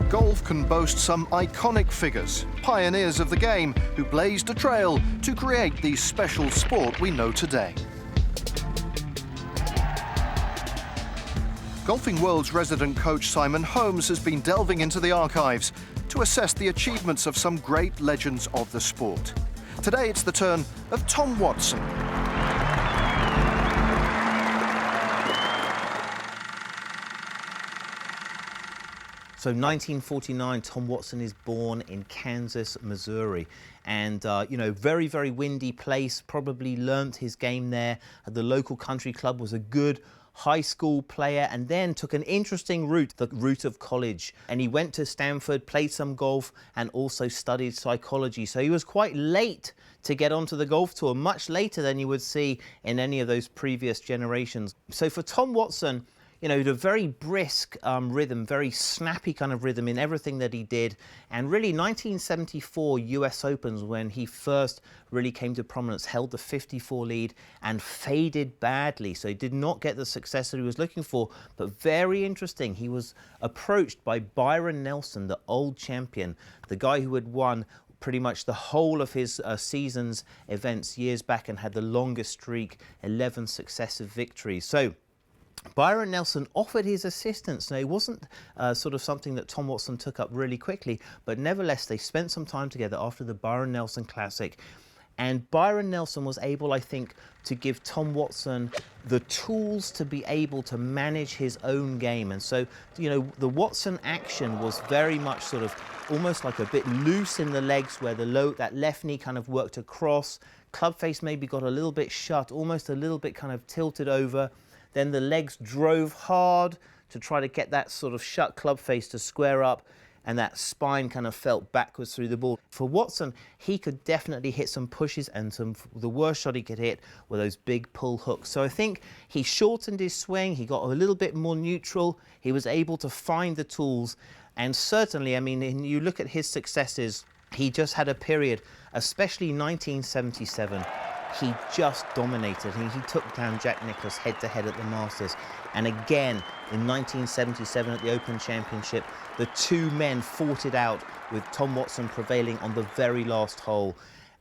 golf can boast some iconic figures, pioneers of the game who blazed a trail to create the special sport we know today. Golfing World's resident coach Simon Holmes has been delving into the archives to assess the achievements of some great legends of the sport. Today it's the turn of Tom Watson. So 1949, Tom Watson is born in Kansas, Missouri. And, very, very windy place, probably learnt his game there at the local country club, was a good high school player, and then took an interesting route, the route of college. And he went to Stanford, played some golf, and also studied psychology. So he was quite late to get onto the golf tour, much later than you would see in any of those previous generations. So for Tom Watson, the very brisk rhythm, very snappy kind of rhythm in everything that he did. And really 1974 US Opens, when he first really came to prominence, held the 54 lead and faded badly. So he did not get the success that he was looking for. But very interesting, he was approached by Byron Nelson, the old champion, the guy who had won pretty much the whole of his season's events years back and had the longest streak, 11 successive victories. So Byron Nelson offered his assistance. Now, it wasn't sort of something that Tom Watson took up really quickly, but nevertheless, they spent some time together after the Byron Nelson Classic. And Byron Nelson was able, I think, to give Tom Watson the tools to be able to manage his own game. And so, the Watson action was very much sort of almost like a bit loose in the legs, where that left knee kind of worked across. Club face maybe got a little bit shut, almost a little bit kind of tilted over. Then the legs drove hard to try to get that sort of shut club face to square up, and that spine kind of felt backwards through the ball. For Watson, he could definitely hit some pushes, and the worst shot he could hit were those big pull hooks. So I think he shortened his swing, he got a little bit more neutral, he was able to find the tools, and certainly, you look at his successes, he just had a period, especially 1977, he just dominated. He took down Jack Nicklaus head-to-head at the Masters. And again, in 1977 at the Open Championship, the two men fought it out, with Tom Watson prevailing on the very last hole.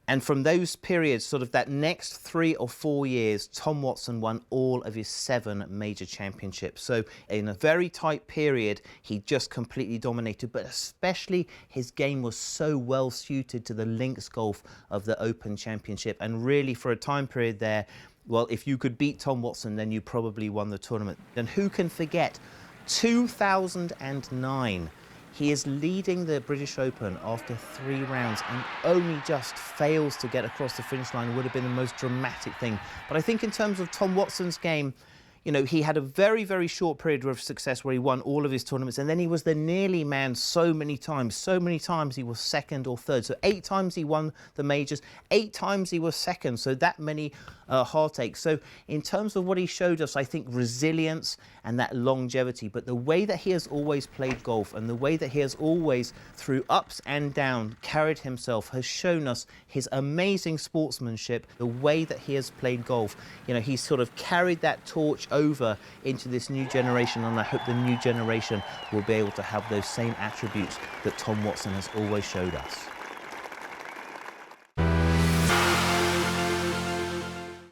And from those periods, sort of that next 3 or 4 years, Tom Watson won all of his 7 major championships. So in a very tight period, he just completely dominated, but especially his game was so well suited to the links golf of the Open Championship. And really, for a time period there, well, if you could beat Tom Watson, then you probably won the tournament. And who can forget 2009? He is leading the British Open after 3 rounds and only just fails to get across the finish line. It would have been the most dramatic thing. But I think in terms of Tom Watson's game, he had a very, very short period of success where he won all of his tournaments, and then he was the nearly man so many times. So many times he was second or third. So 8 times he won the majors, 8 times he was second. So that many heartaches. So in terms of what he showed us, I think resilience and that longevity, but the way that he has always played golf and the way that he has always, through ups and downs, carried himself has shown us his amazing sportsmanship, the way that he has played golf. He's sort of carried that torch over into this new generation, and I hope the new generation will be able to have those same attributes that Tom Watson has always showed us.